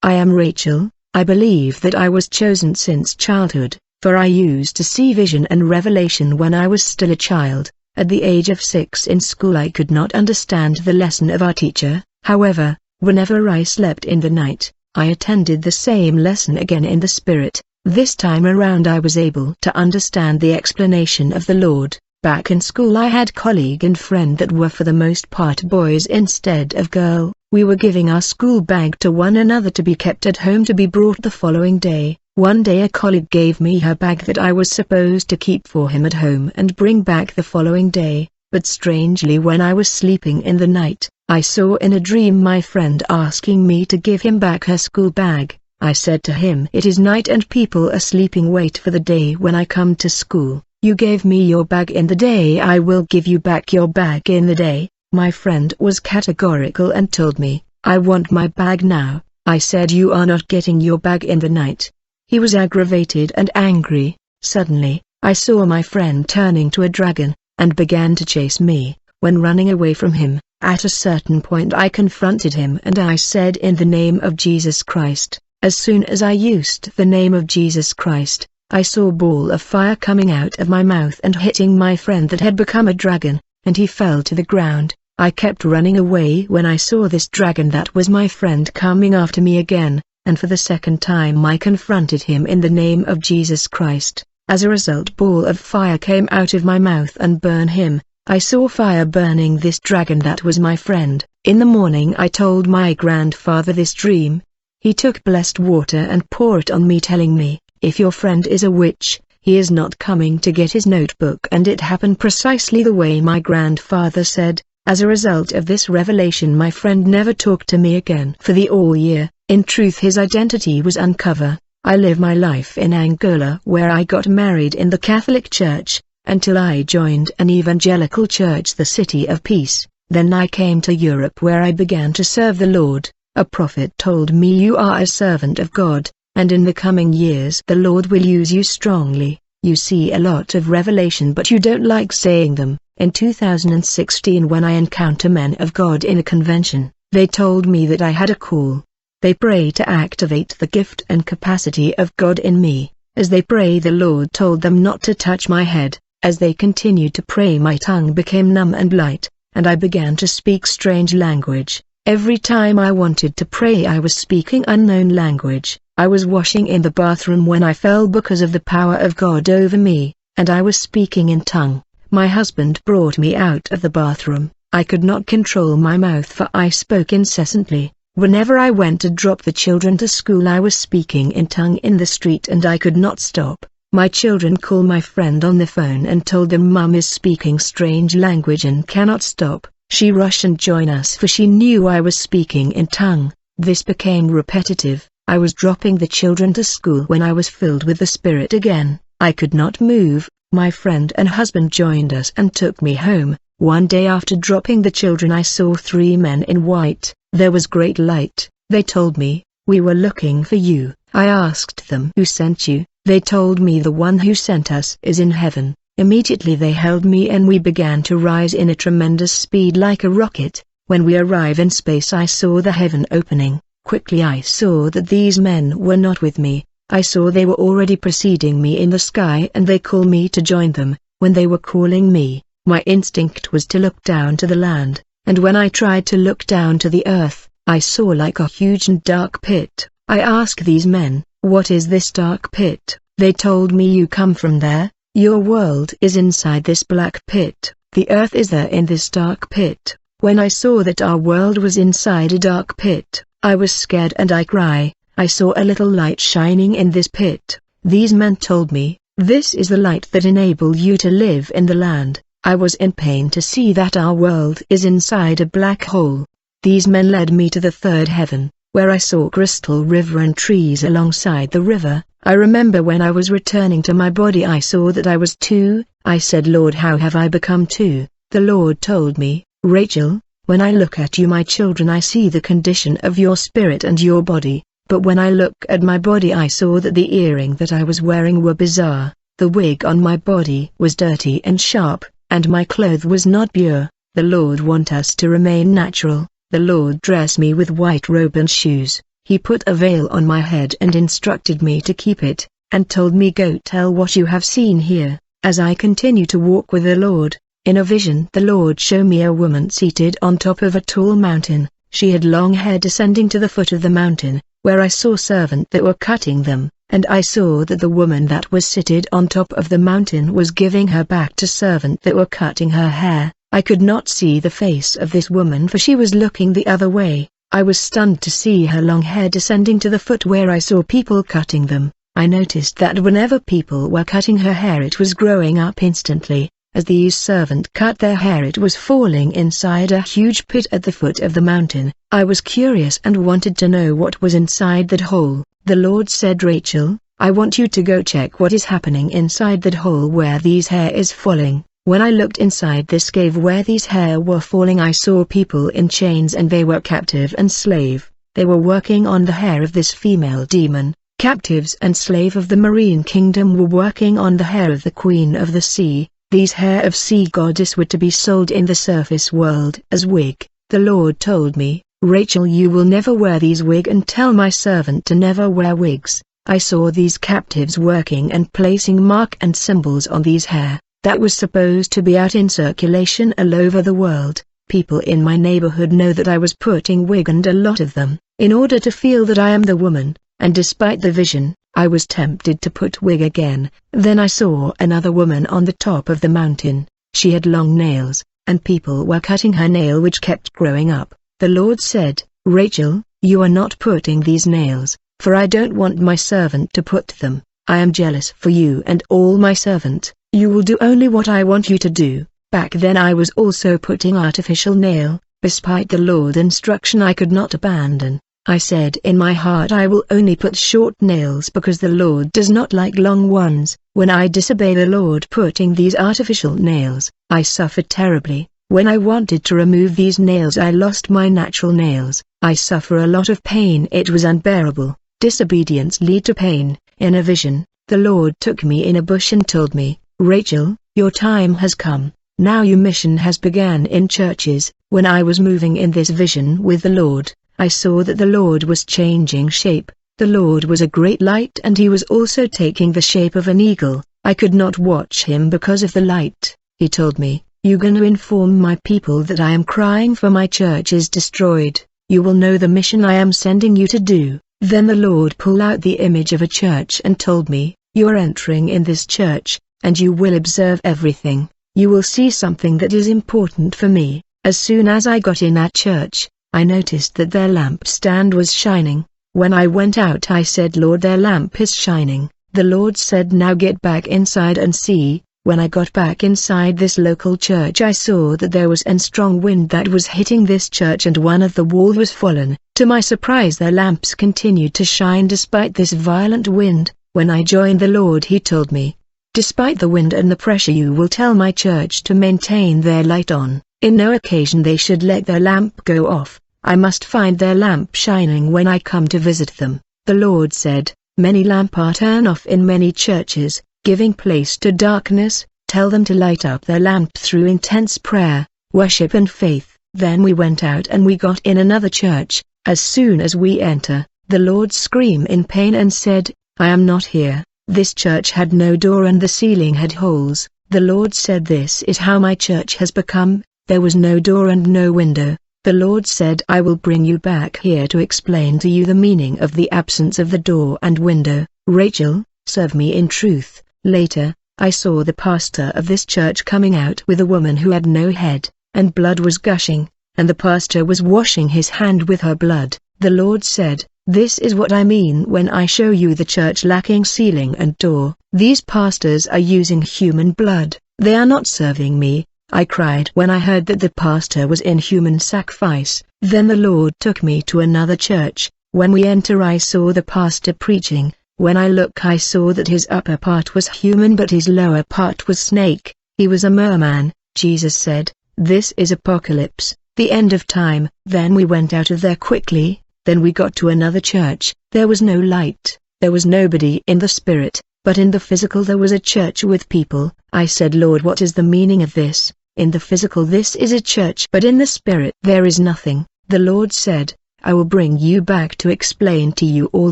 I am Rachel. I believe that I was chosen since childhood, for I used to see vision and revelation when I was still a child. At the age of 6 in school I could not understand the lesson of our teacher. However, whenever I slept in the night, I attended the same lesson again in the spirit. This time around I was able to understand the explanation of the Lord. Back in school I had colleague and friend that were for the most part boys instead of girl. We were giving our school bag to one another to be kept at home to be brought the following day. One day a colleague gave me her bag that I was supposed to keep for him at home and bring back the following day, but strangely when I was sleeping in the night, I saw in a dream my friend asking me to give him back her school bag. I said to him, "It is night and people are sleeping, wait for the day when I come to school. You gave me your bag in the day, I will give you back your bag in the day." My friend was categorical and told me, "I want my bag now." I said, "You are not getting your bag in the night." He was aggravated and angry. Suddenly, I saw my friend turning to a dragon, and began to chase me. When running away from him, at a certain point I confronted him and I said, "In the name of Jesus Christ." As soon as I used the name of Jesus Christ, I saw a ball of fire coming out of my mouth and hitting my friend that had become a dragon, and he fell to the ground. I kept running away when I saw this dragon that was my friend coming after me again, and for the second time I confronted him in the name of Jesus Christ. As a result, ball of fire came out of my mouth and burned him. I saw fire burning this dragon that was my friend. In the morning I told my grandfather this dream. He took blessed water and poured it on me, telling me, "If your friend is a witch, he is not coming to get his notebook." And it happened precisely the way my grandfather said. As a result of this revelation, my friend never talked to me again for the all year. In truth, his identity was uncovered. I live my life in Angola, where I got married in the Catholic Church, until I joined an evangelical church, the City of Peace. Then I came to Europe, where I began to serve the Lord. A prophet told me, "You are a servant of God, and in the coming years the Lord will use you strongly. You see a lot of revelation but you don't like saying them." In 2016, when I encounter men of God in a convention, they told me that I had a call. They pray to activate the gift and capacity of God in me. As they pray, the Lord told them not to touch my head. As they continued to pray, my tongue became numb and light, and I began to speak strange language. Every time I wanted to pray I was speaking unknown language. I was washing in the bathroom when I fell because of the power of God over me, and I was speaking in tongue. My husband brought me out of the bathroom. I could not control my mouth for I spoke incessantly. Whenever I went to drop the children to school I was speaking in tongue in the street and I could not stop. My children called my friend on the phone and told them Mum is speaking strange language and cannot stop. She rushed and joined us for she knew I was speaking in tongue. This became repetitive. I was dropping the children to school when I was filled with the Spirit again. I could not move. My friend and husband joined us and took me home. One day after dropping the children I saw 3 men in white. There was great light. They told me, "We were looking for you." I asked them, "Who sent you?" They told me, "The one who sent us is in heaven." Immediately they held me and we began to rise in a tremendous speed like a rocket. When we arrived in space I saw the heaven opening. Quickly I saw that these men were not with me. I saw they were already preceding me in the sky and they called me to join them. When they were calling me, my instinct was to look down to the land, and when I tried to look down to the earth, I saw like a huge and dark pit. I asked these men, "What is this dark pit?" They told me, "You come from there. Your world is inside this black pit. The earth is there in this dark pit." When I saw that our world was inside a dark pit, I was scared and I cried. I saw a little light shining in this pit. These men told me, "This is the light that enabled you to live in the land." I was in pain to see that our world is inside a black hole. These men led me to the 3rd heaven, where I saw crystal river and trees alongside the river. I remember when I was returning to my body I saw that I was 2. I said, "Lord, how have I become 2? The Lord told me, "Rachel, when I look at you my children I see the condition of your spirit and your body." But when I look at my body I saw that the earring that I was wearing were bizarre, the wig on my body was dirty and sharp, and my clothes was not pure. The Lord want us to remain natural. The Lord dressed me with white robe and shoes. He put a veil on my head and instructed me to keep it, and told me, "Go tell what you have seen here." As I continue to walk with the Lord, in a vision the Lord showed me a woman seated on top of a tall mountain. She had long hair descending to the foot of the mountain, where I saw servants that were cutting them, and I saw that the woman that was seated on top of the mountain was giving her back to servants that were cutting her hair. I could not see the face of this woman, for she was looking the other way. I was stunned to see her long hair descending to the foot where I saw people cutting them. I noticed that whenever people were cutting her hair it was growing up instantly. As these servants cut their hair it was falling inside a huge pit at the foot of the mountain. I was curious and wanted to know what was inside that hole. The Lord said, "Rachel, I want you to go check what is happening inside that hole where these hair is falling." When I looked inside this cave where these hair were falling, I saw people in chains, and they were captive and slave. They were working on the hair of this female demon. Captives and slave of the marine kingdom were working on the hair of the queen of the sea. These hair of sea goddess were to be sold in the surface world as wig. The Lord told me, "Rachel, you will never wear these wig, and tell my servant to never wear wigs." I saw these captives working and placing mark and symbols on these hair. That was supposed to be out in circulation all over the world. People in my neighborhood know that I was putting wig, and a lot of them, in order to feel that I am the woman, and despite the vision, I was tempted to put wig again. Then I saw another woman on the top of the mountain. She had long nails, and people were cutting her nail which kept growing up. The Lord said, "Rachel, you are not putting these nails, for I don't want my servant to put them. I am jealous for you and all my servant. You will do only what I want you to do." Back then I was also putting artificial nail. Despite the Lord's instruction I could not abandon. I said in my heart, I will only put short nails because the Lord does not like long ones. When I disobey the Lord putting these artificial nails, I suffered terribly. When I wanted to remove these nails I lost my natural nails. I suffer a lot of pain. It was unbearable. Disobedience lead to pain. In a vision, the Lord took me in a bush and told me, "Rachel, your time has come. Now your mission has begun in churches." When I was moving in this vision with the Lord, I saw that the Lord was changing shape. The Lord was a great light, and he was also taking the shape of an eagle. I could not watch him because of the light. He told me, "You're going to inform my people that I am crying for my church is destroyed. You will know the mission I am sending you to do." Then the Lord pulled out the image of a church and told me, "You are entering in this church, and you will observe everything. You will see something that is important for me." As soon as I got in that church, I noticed that their lampstand was shining. When I went out I said, "Lord, their lamp is shining." The Lord said, "Now get back inside and see." When I got back inside this local church I saw that there was a strong wind that was hitting this church and one of the walls was fallen. To my surprise their lamps continued to shine despite this violent wind. When I joined the Lord he told me, "Despite the wind and the pressure you will tell my church to maintain their light on. In no occasion they should let their lamp go off. I must find their lamp shining when I come to visit them." The Lord said, "Many lamps are turned off in many churches, giving place to darkness. Tell them to light up their lamp through intense prayer, worship and faith." Then we went out and we got in another church. As soon as we enter, the Lord screamed in pain and said, "I am not here." This church had no door and the ceiling had holes. The Lord said, "This is how my church has become. There was no door and no window." The Lord said, "I will bring you back here to explain to you the meaning of the absence of the door and window. Rachel, serve me in truth." Later, I saw the pastor of this church coming out with a woman who had no head, and blood was gushing, and the pastor was washing his hand with her blood. The Lord said, "This is what I mean when I show you the church lacking ceiling and door. These pastors are using human blood. They are not serving me." I cried when I heard that the pastor was in human sacrifice. Then the Lord took me to another church. When we enter I saw the pastor preaching. When I look I saw that his upper part was human but his lower part was snake. He was a merman. Jesus said, "This is apocalypse, the end of time." Then we went out of there quickly. Then we got to another church. There was no light. There was nobody in the spirit, but in the physical there was a church with people. I said, "Lord, what is the meaning of this? In the physical this is a church but in the spirit there is nothing." The Lord said, I will bring you back to explain to you all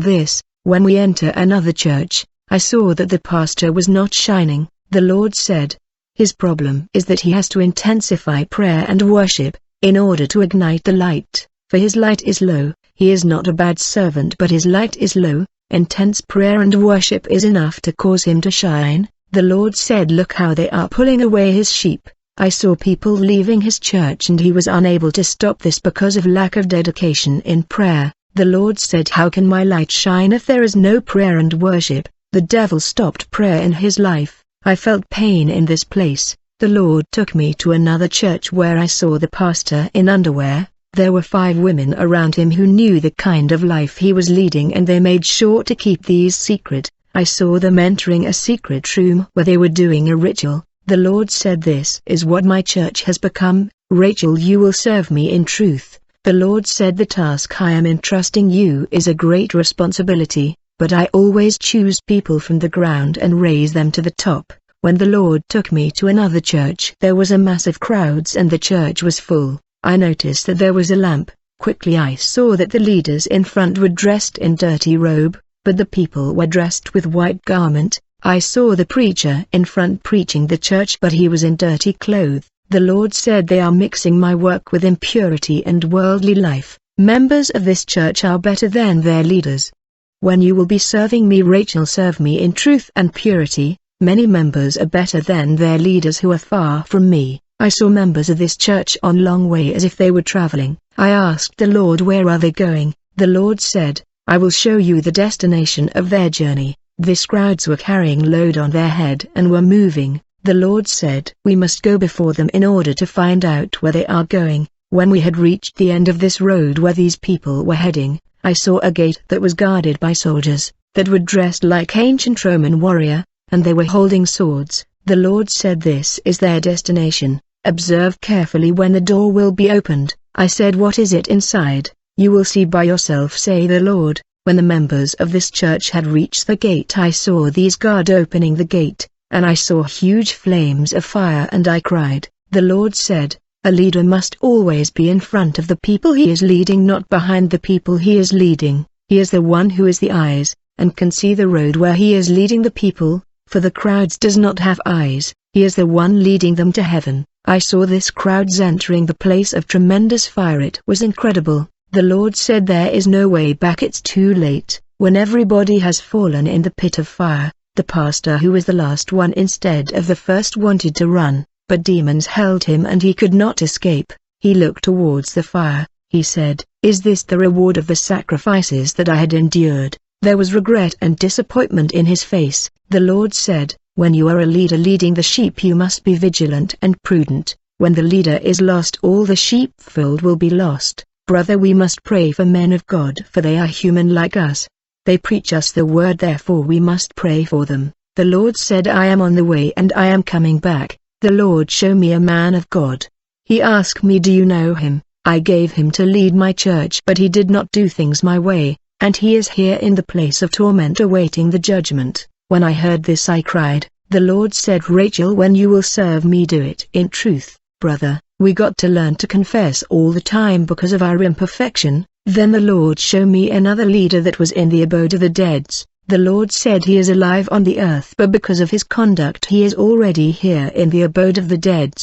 this. When we enter another church, I saw that the pastor was not shining. The Lord said, his problem is that he has to intensify prayer and worship, in order to ignite the light, for his light is low. He is not a bad servant, but his light is low. Intense prayer and worship is enough to cause him to shine. The Lord said, look how they are pulling away his sheep. I saw people leaving his church and he was unable to stop this because of lack of dedication in prayer. The Lord said, how can my light shine if there is no prayer and worship? The devil stopped prayer in his life. I felt pain in this place. The Lord took me to another church where I saw the pastor in underwear. There were 5 women around him who knew the kind of life he was leading, and they made sure to keep these secret. I saw them entering a secret room where they were doing a ritual. The Lord said, this is what my church has become. Rachel, you will serve me in truth. The Lord said, the task I am entrusting you is a great responsibility, but I always choose people from the ground and raise them to the top. When the Lord took me to another church, there was a massive crowds and the church was full. I noticed that there was a lamp. Quickly I saw that the leaders in front were dressed in dirty robe, but the people were dressed with white garment. I saw the preacher in front preaching the church, but he was in dirty clothes. The Lord said, they are mixing my work with impurity and worldly life. Members of this church are better than their leaders. When you will be serving me, Rachel, serve me in truth and purity. Many members are better than their leaders who are far from me. I saw members of this church on long way as if they were traveling. I asked the Lord, where are they going? The Lord said, I will show you the destination of their journey. These crowds were carrying load on their head and were moving. The Lord said, we must go before them in order to find out where they are going. When we had reached the end of this road where these people were heading, I saw a gate that was guarded by soldiers, that were dressed like ancient Roman warrior, and they were holding swords. The Lord said, this is their destination. Observe carefully when the door will be opened. I said, what is it inside? You will see by yourself, say the Lord. When the members of this church had reached the gate, I saw these guards opening the gate, and I saw huge flames of fire, and I cried. The Lord said, a leader must always be in front of the people he is leading, not behind the people he is leading. He is the one who is the eyes, and can see the road where he is leading the people, for the crowds does not have eyes. He is the one leading them to heaven. I saw this crowds entering the place of tremendous fire. It was incredible. The Lord said, there is no way back, it's too late. When everybody has fallen in the pit of fire, the pastor who was the last one instead of the first wanted to run, but demons held him and he could not escape. He looked towards the fire. He said, is this the reward of the sacrifices that I had endured? There was regret and disappointment in his face. The Lord said, when you are a leader leading the sheep, you must be vigilant and prudent. When the leader is lost, all the sheepfold will be lost. Brother, we must pray for men of God, for they are human like us. They preach us the word, therefore we must pray for them. The Lord said, I am on the way and I am coming back. The Lord showed me a man of God. He asked me, do you know him? I gave him to lead my church, but he did not do things my way, and he is here in the place of torment awaiting the judgment. When I heard this, I cried. The Lord said, Rachel, when you will serve me, do it in truth. Brother, we got to learn to confess all the time because of our imperfection. Then the Lord showed me another leader that was in the abode of the dead. The Lord said, he is alive on the earth, but because of his conduct he is already here in the abode of the dead.